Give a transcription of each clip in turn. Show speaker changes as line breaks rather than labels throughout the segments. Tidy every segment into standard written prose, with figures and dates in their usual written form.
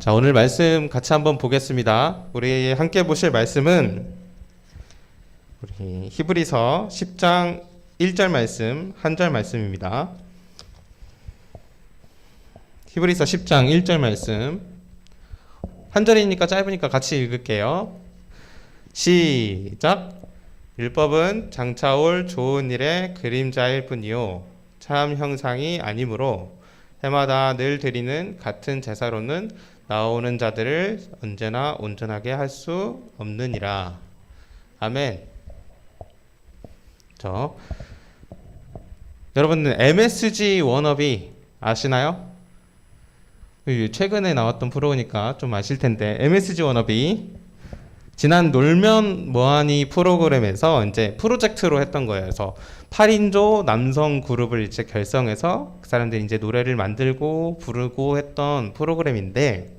자, 오늘 말씀 같이 한번 보겠습니다. 우리 함께 보실 말씀은 우리 히브리서 10장 1절 말씀, 한 절 말씀입니다. 히브리서 10장 1절 말씀. 한 절이니까 짧으니까 같이 읽을게요. 시작. 율법은 장차 올 좋은 일의 그림자일 뿐이요 참 형상이 아니므로 해마다 늘 드리는 같은 제사로는 나오는 자들을 언제나 온전하게 할 수 없느니라. 아멘. 여러분은 MSG 워너비 아시나요? 최근에 나왔던 프로니까 좀 아실 텐데, MSG 워너비 지난 놀면 뭐하니 프로그램에서 이제 프로젝트로 했던 거예요. 그래서 8인조 남성 그룹을 이제 결성해서 그 사람들이 이제 노래를 만들고 부르고 했던 프로그램인데,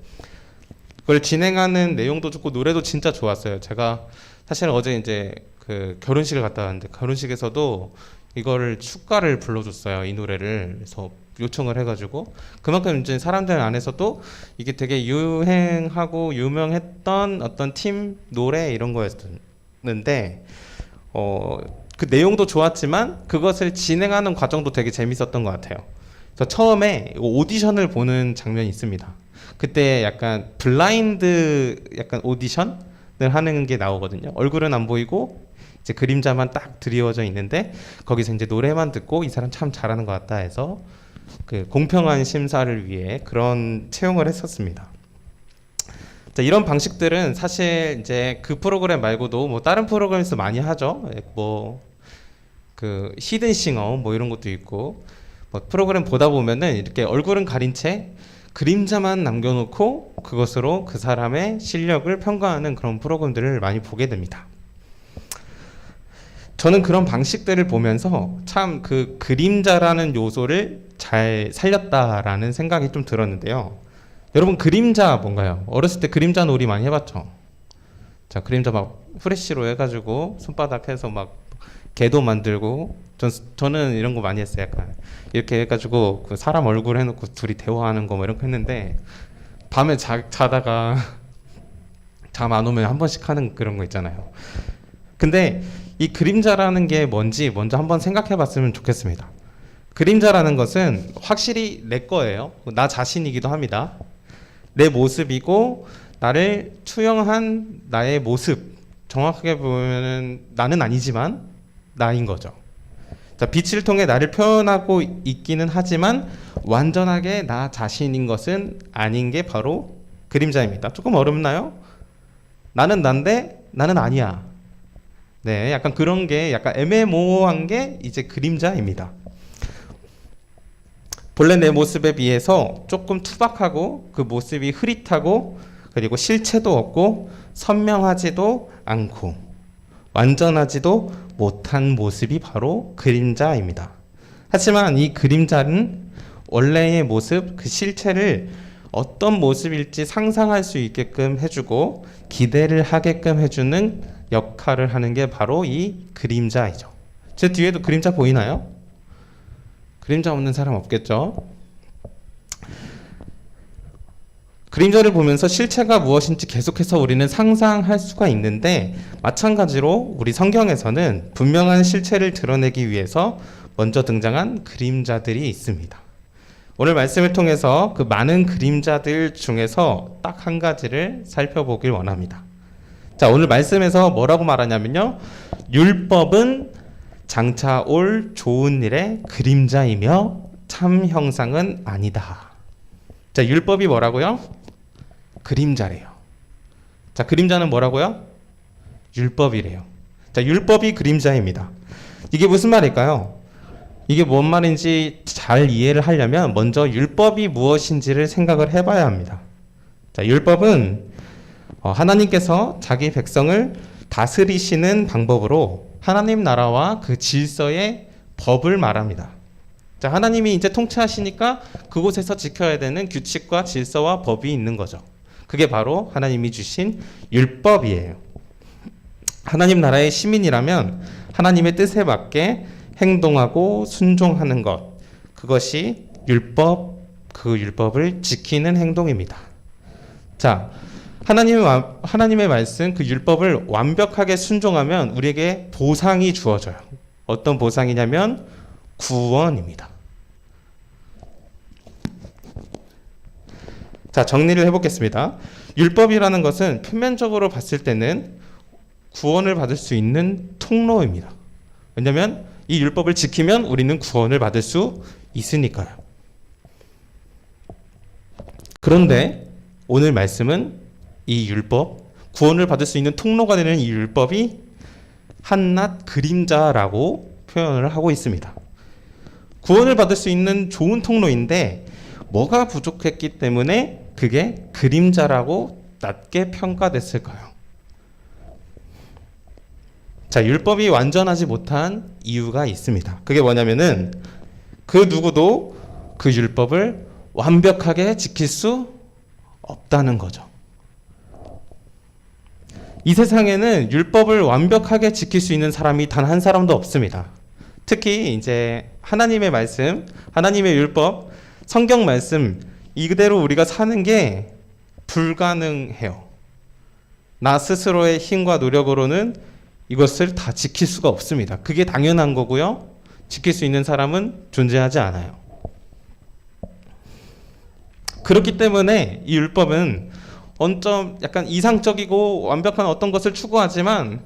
그걸 진행하는 내용도 좋고 노래도 진짜 좋았어요. 제가 사실 어제 이제 그 결혼식을 갔다 왔는데, 결혼식에서도 이거를 축가를 불러줬어요. 이 노래를. 그래서 요청을 해가지고 그만큼 이제 사람들 안에서도 이게 되게 유행하고 유명했던 어떤 팀 노래 이런 거였는데, 그 내용도 좋았지만 그것을 진행하는 과정도 되게 재밌었던 것 같아요. 그래서 처음에 오디션을 보는 장면이 있습니다. 그때 약간 블라인드 약간 오디션을 하는 게 나오거든요. 얼굴은 안 보이고 이제 그림자만 딱 드리워져 있는데, 거기서 이제 노래만 듣고 이 사람 참 잘하는 것 같다 해서 그 공평한 심사를 위해 그런 채용을 했었습니다. 자, 이런 방식들은 사실 이제 그 프로그램 말고도 뭐 다른 프로그램에서 많이 하죠. 뭐 그 히든싱어 뭐 이런 것도 있고, 뭐 프로그램 보다 보면은 이렇게 얼굴은 가린 채 그림자만 남겨놓고 그것으로 그 사람의 실력을 평가하는 그런 프로그램들을 많이 보게 됩니다. 저는 그런 방식들을 보면서 참 그 그림자라는 요소를 잘 살렸다라는 생각이 좀 들었는데요. 여러분, 그림자 뭔가요? 어렸을 때 그림자 놀이 많이 해봤죠? 자, 그림자 막 후레쉬로 해가지고 손바닥 해서 막 개도 만들고, 저는 이런 거 많이 했어요. 약간 이렇게 해가지고 그 사람 얼굴 해놓고 둘이 대화하는 거 뭐 이런 거 했는데, 밤에 자다가 잠 안 오면 한 번씩 하는 그런 거 있잖아요. 근데 이 그림자라는 게 뭔지 먼저 한번 생각해 봤으면 좋겠습니다. 그림자라는 것은 확실히 내 거예요. 나 자신이기도 합니다. 내 모습이고 나를 투영한 나의 모습, 정확하게 보면은 나는 아니지만 나인 거죠. 자, 빛을 통해 나를 표현하고 있기는 하지만 완전하게 나 자신인 것은 아닌 게 바로 그림자입니다. 조금 어렵나요? 나는 난데 나는 아니야. 네, 약간 그런 게 약간 애매모호한 게 이제 그림자입니다. 본래 내 모습에 비해서 조금 투박하고 그 모습이 흐릿하고 그리고 실체도 없고 선명하지도 않고 완전하지도 못한 모습이 바로 그림자입니다. 하지만 이 그림자는 원래의 모습, 그 실체를 어떤 모습일지 상상할 수 있게끔 해주고 기대를 하게끔 해주는 역할을 하는 게 바로 이 그림자이죠. 제 뒤에도 그림자 보이나요? 그림자 없는 사람 없겠죠? 그림자를 보면서 실체가 무엇인지 계속해서 우리는 상상할 수가 있는데, 마찬가지로 우리 성경에서는 분명한 실체를 드러내기 위해서 먼저 등장한 그림자들이 있습니다. 오늘 말씀을 통해서 그 많은 그림자들 중에서 딱 한 가지를 살펴보길 원합니다. 자, 오늘 말씀에서 뭐라고 말하냐면요, 율법은 장차 올 좋은 일의 그림자이며 참 형상은 아니다. 자, 율법이 뭐라고요? 그림자래요. 자, 그림자는 뭐라고요? 율법이래요. 자, 율법이 그림자입니다. 이게 무슨 말일까요? 이게 뭔 말인지 잘 이해를 하려면 먼저 율법이 무엇인지를 생각을 해봐야 합니다. 자, 율법은 하나님께서 자기 백성을 다스리시는 방법으로 하나님 나라와 그 질서의 법을 말합니다. 자, 하나님이 이제 통치하시니까 그곳에서 지켜야 되는 규칙과 질서와 법이 있는 거죠. 그게 바로 하나님이 주신 율법이에요. 하나님 나라의 시민이라면 하나님의 뜻에 맞게 행동하고 순종하는 것, 그것이 율법, 그 율법을 지키는 행동입니다. 자, 하나님의 말씀, 그 율법을 완벽하게 순종하면 우리에게 보상이 주어져요. 어떤 보상이냐면 구원입니다. 자, 정리를 해보겠습니다. 율법이라는 것은 표면적으로 봤을 때는 구원을 받을 수 있는 통로입니다. 왜냐하면 이 율법을 지키면 우리는 구원을 받을 수 있으니까요. 그런데 오늘 말씀은 이 율법, 구원을 받을 수 있는 통로가 되는 이 율법이 한낱 그림자라고 표현을 하고 있습니다. 구원을 받을 수 있는 좋은 통로인데 뭐가 부족했기 때문에 그게 그림자라고 낮게 평가됐을까요? 자, 율법이 완전하지 못한 이유가 있습니다. 그게 뭐냐면은 그 누구도 그 율법을 완벽하게 지킬 수 없다는 거죠. 이 세상에는 율법을 완벽하게 지킬 수 있는 사람이 단 한 사람도 없습니다. 특히 이제 하나님의 말씀, 하나님의 율법, 성경 말씀 이대로 우리가 사는 게 불가능해요. 나 스스로의 힘과 노력으로는 이것을 다 지킬 수가 없습니다. 그게 당연한 거고요. 지킬 수 있는 사람은 존재하지 않아요. 그렇기 때문에 이 율법은 언점 약간 이상적이고 완벽한 어떤 것을 추구하지만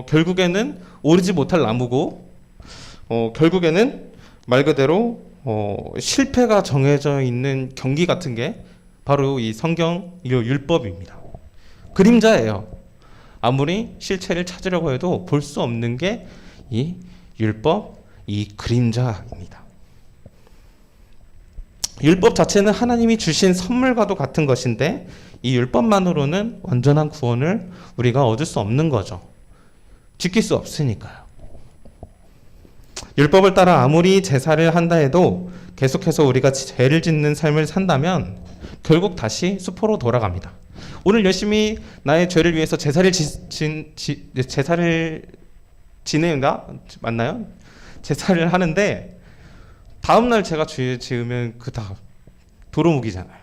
결국에는 오르지 못할 나무고 결국에는 말 그대로 실패가 정해져 있는 경기 같은 게 바로 이 성경 이 율법입니다. 그림자예요. 아무리 실체를 찾으려고 해도 볼 수 없는 게 이 율법, 이 그림자입니다. 율법 자체는 하나님이 주신 선물과도 같은 것인데 이 율법만으로는 완전한 구원을 우리가 얻을 수 없는 거죠. 지킬 수 없으니까요. 율법을 따라 아무리 제사를 한다 해도 계속해서 우리가 죄를 짓는 삶을 산다면 결국 다시 수포로 돌아갑니다. 오늘 열심히 나의 죄를 위해서 제사를 지낸다? 맞나요? 제사를 하는데 다음날 제가 죄 지으면 그 다 도루묵이잖아요.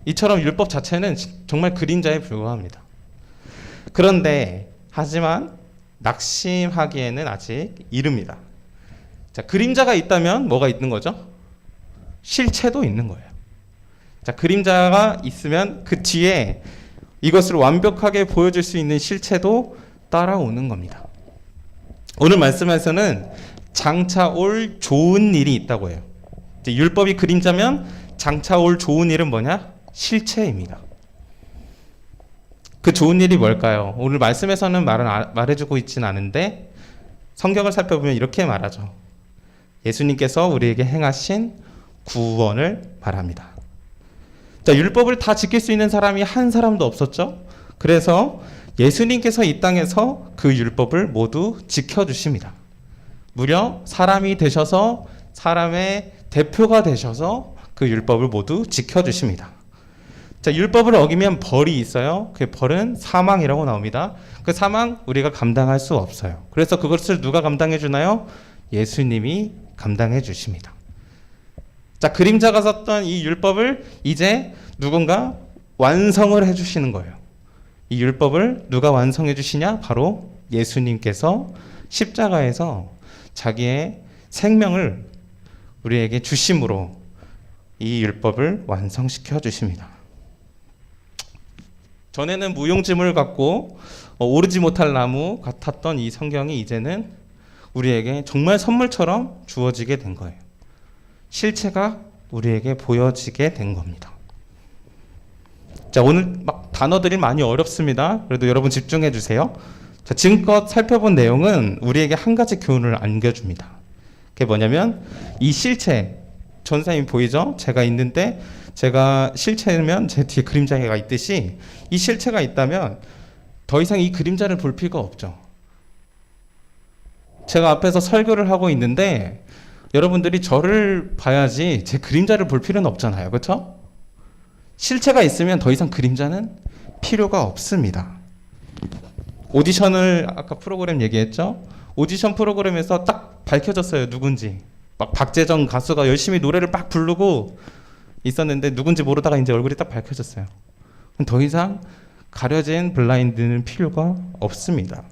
이처럼 율법 자체는 정말 그림자에 불과합니다. 그런데 하지만 낙심하기에는 아직 이릅니다. 자, 그림자가 있다면 뭐가 있는 거죠? 실체도 있는 거예요. 자, 그림자가 있으면 그 뒤에 이것을 완벽하게 보여줄 수 있는 실체도 따라오는 겁니다. 오늘 말씀에서는 장차 올 좋은 일이 있다고 해요. 이제 율법이 그림자면 장차 올 좋은 일은 뭐냐? 실체입니다. 그 좋은 일이 뭘까요? 오늘 말씀에서는 말해주고 있진 않은데 성경을 살펴보면 이렇게 말하죠. 예수님께서 우리에게 행하신 구원을 말합니다. 자, 율법을 다 지킬 수 있는 사람이 한 사람도 없었죠. 그래서 예수님께서 이 땅에서 그 율법을 모두 지켜주십니다. 무려 사람이 되셔서 사람의 대표가 되셔서 그 율법을 모두 지켜주십니다. 자, 율법을 어기면 벌이 있어요. 그 벌은 사망이라고 나옵니다. 그 사망 우리가 감당할 수 없어요. 그래서 그것을 누가 감당해 주나요? 예수님이 감당해 주십니다. 자, 그림자가 썼던 이 율법을 이제 누군가 완성을 해 주시는 거예요. 이 율법을 누가 완성해 주시냐? 바로 예수님께서 십자가에서 자기의 생명을 우리에게 주심으로 이 율법을 완성시켜 주십니다. 전에는 무용지물 같고 오르지 못할 나무 같았던 이 성경이 이제는 우리에게 정말 선물처럼 주어지게 된 거예요. 실체가 우리에게 보여지게 된 겁니다. 자, 오늘 막 단어들이 많이 어렵습니다. 그래도 여러분 집중해 주세요. 자, 지금껏 살펴본 내용은 우리에게 한 가지 교훈을 안겨줍니다. 그게 뭐냐면 이 실체, 전사님 보이죠? 제가 있는데 제가 실체면 제 뒤에 그림자가 있듯이 이 실체가 있다면 더 이상 이 그림자를 볼 필요가 없죠. 제가 앞에서 설교를 하고 있는데 여러분들이 저를 봐야지 제 그림자를 볼 필요는 없잖아요. 그렇죠? 실체가 있으면 더 이상 그림자는 필요가 없습니다. 오디션을 아까 프로그램 얘기했죠? 오디션 프로그램에서 딱 밝혀졌어요. 누군지. 막 박재정 가수가 열심히 노래를 막 부르고 있었는데 누군지 모르다가 이제 얼굴이 딱 밝혀졌어요. 그럼 더 이상 가려진 블라인드는 필요가 없습니다.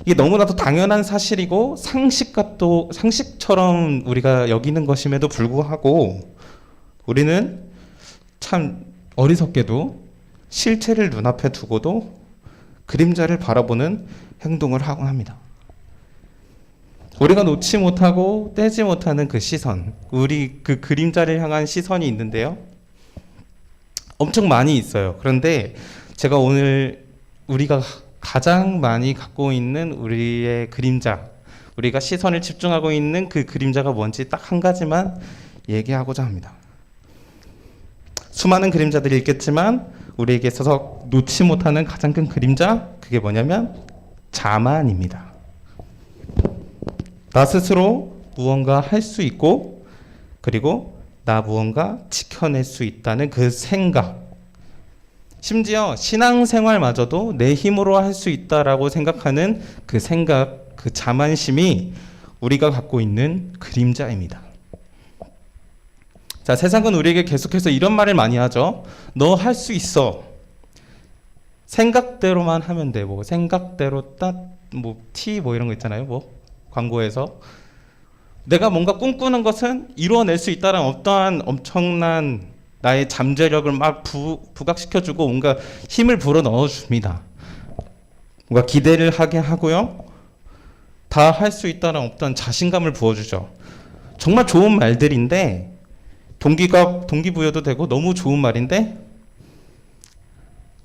이게 너무나도 당연한 사실이고 상식처럼 우리가 여기는 것임에도 불구하고 우리는 참 어리석게도 실체를 눈앞에 두고도 그림자를 바라보는 행동을 하곤 합니다. 우리가 놓지 못하고 떼지 못하는 그 시선, 우리 그 그림자를 향한 시선이 있는데요. 엄청 많이 있어요. 그런데 제가 오늘 우리가 가장 많이 갖고 있는 우리의 그림자, 우리가 시선을 집중하고 있는 그 그림자가 뭔지 딱 한 가지만 얘기하고자 합니다. 수많은 그림자들이 있겠지만 우리에게 있어서 놓지 못하는 가장 큰 그림자, 그게 뭐냐면 자만입니다. 나 스스로 무언가 할 수 있고 그리고 나 무언가 지켜낼 수 있다는 그 생각, 심지어 신앙생활마저도 내 힘으로 할 수 있다라고 생각하는 그 생각, 그 자만심이 우리가 갖고 있는 그림자입니다. 자, 세상은 우리에게 계속해서 이런 말을 많이 하죠. 너 할 수 있어. 생각대로만 하면 돼. 뭐 생각대로 티 이런 거 있잖아요. 뭐 광고에서 내가 뭔가 꿈꾸는 것은 이루어낼 수 있다는 어떠한 엄청난 나의 잠재력을 막 부각시켜주고 뭔가 힘을 불어 넣어줍니다. 뭔가 기대를 하게 하고요. 다 할 수 있다는 어떤 자신감을 부어주죠. 정말 좋은 말들인데 동기부여도 되고 너무 좋은 말인데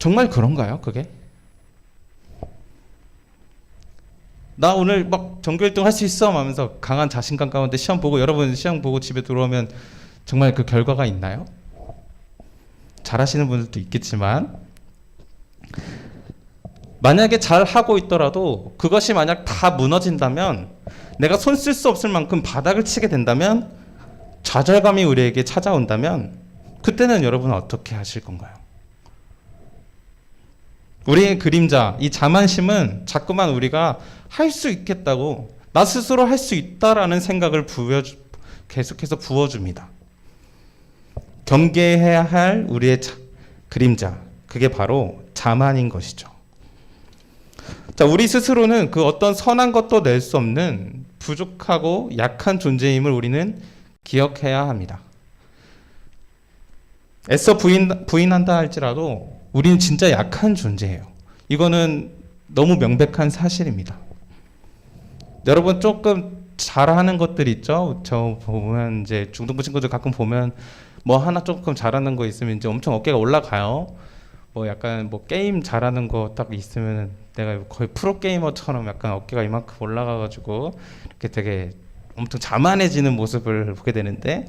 정말 그런가요, 그게? 나 오늘 막 전교 1등 할 수 있어 하면서 강한 자신감 가운데 시험 보고 여러분 시험 보고 집에 들어오면 정말 그 결과가 있나요? 잘하시는 분들도 있겠지만 만약에 잘 하고 있더라도 그것이 만약 다 무너진다면 내가 손 쓸 수 없을 만큼 바닥을 치게 된다면 좌절감이 우리에게 찾아온다면 그때는 여러분은 어떻게 하실 건가요? 우리의 그림자, 이 자만심은 자꾸만 우리가 할 수 있겠다고 나 스스로 할 수 있다라는 생각을 계속해서 부어줍니다. 경계해야 할 우리의 그림자, 그게 바로 자만인 것이죠. 자, 우리 스스로는 그 어떤 선한 것도 낼 수 없는 부족하고 약한 존재임을 우리는 기억해야 합니다. 애써 부인한다 할지라도 우리는 진짜 약한 존재예요. 이거는 너무 명백한 사실입니다. 여러분 조금 잘하는 것들 있죠? 저 보면 이제 중등부 친구들 가끔 보면 뭐 하나 조금 잘하는 거 있으면 이제 엄청 어깨가 올라가요. 뭐 약간 뭐 게임 잘하는 거 딱 있으면 내가 거의 프로 게이머처럼 약간 어깨가 이만큼 올라가가지고 이렇게 되게 엄청 자만해지는 모습을 보게 되는데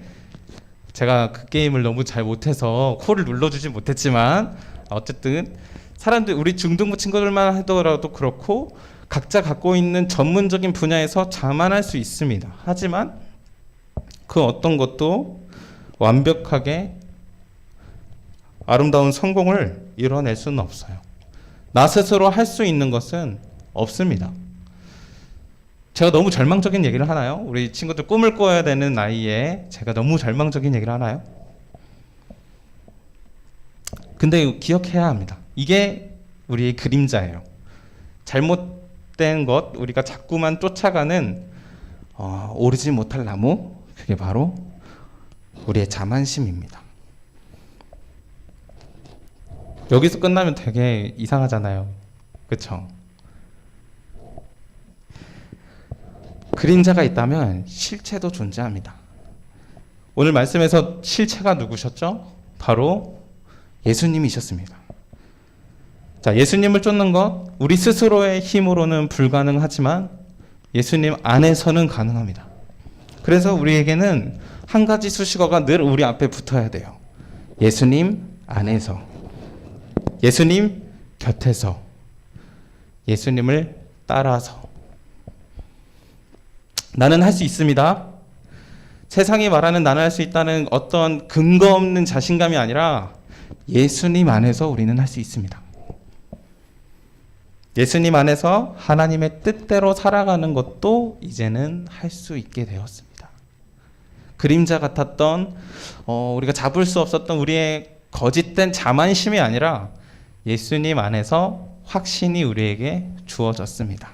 제가 그 게임을 너무 잘 못해서 코를 눌러주지 못했지만 어쨌든 사람들 우리 중등부 친구들만 하더라도 그렇고 각자 갖고 있는 전문적인 분야에서 자만할 수 있습니다. 하지만 그 어떤 것도 완벽하게 아름다운 성공을 이뤄낼 수는 없어요. 나 스스로 할 수 있는 것은 없습니다. 제가 너무 절망적인 얘기를 하나요? 우리 친구들 꿈을 꿔야 되는 나이에 제가 너무 절망적인 얘기를 하나요? 근데 기억해야 합니다. 이게 우리의 그림자예요. 잘못된 것, 우리가 자꾸만 쫓아가는 오르지 못할 나무, 그게 바로 우리의 자만심입니다. 여기서 끝나면 되게 이상하잖아요. 그쵸? 그림자가 있다면 실체도 존재합니다. 오늘 말씀에서 실체가 누구셨죠? 바로 예수님이셨습니다. 자, 예수님을 쫓는 것, 우리 스스로의 힘으로는 불가능하지만 예수님 안에서는 가능합니다. 그래서 우리에게는 한 가지 수식어가 늘 우리 앞에 붙어야 돼요. 예수님 안에서, 예수님 곁에서, 예수님을 따라서. 나는 할 수 있습니다. 세상이 말하는 나는 할 수 있다는 어떤 근거 없는 자신감이 아니라 예수님 안에서 우리는 할 수 있습니다. 예수님 안에서 하나님의 뜻대로 살아가는 것도 이제는 할 수 있게 되었습니다. 그림자 같았던 우리가 잡을 수 없었던 우리의 거짓된 자만심이 아니라 예수님 안에서 확신이 우리에게 주어졌습니다.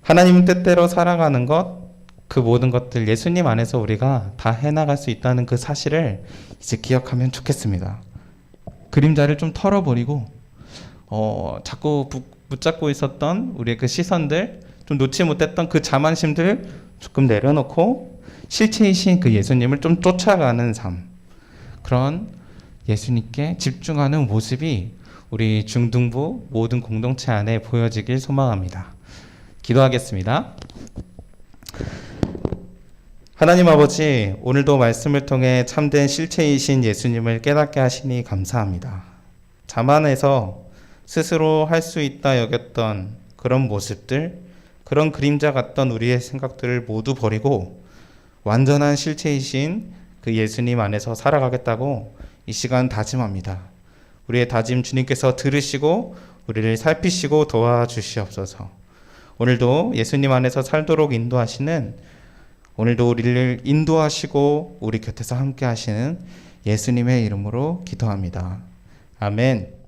하나님 뜻대로 살아가는 것, 그 모든 것들 예수님 안에서 우리가 다 해나갈 수 있다는 그 사실을 이제 기억하면 좋겠습니다. 그림자를 좀 털어버리고 자꾸 붙잡고 있었던 우리의 그 시선들, 좀 놓지 못했던 그 자만심들 조금 내려놓고 실체이신 그 예수님을 좀 쫓아가는 삶, 그런 예수님께 집중하는 모습이 우리 중등부 모든 공동체 안에 보여지길 소망합니다. 기도하겠습니다. 하나님 아버지, 오늘도 말씀을 통해 참된 실체이신 예수님을 깨닫게 하시니 감사합니다. 자만해서 스스로 할 수 있다 여겼던 그런 모습들, 그런 그림자 같던 우리의 생각들을 모두 버리고 완전한 실체이신 그 예수님 안에서 살아가겠다고 이 시간 다짐합니다. 우리의 다짐 주님께서 들으시고 우리를 살피시고 도와주시옵소서. 오늘도 예수님 안에서 살도록 인도하시는, 오늘도 우리를 인도하시고 우리 곁에서 함께 하시는 예수님의 이름으로 기도합니다. 아멘.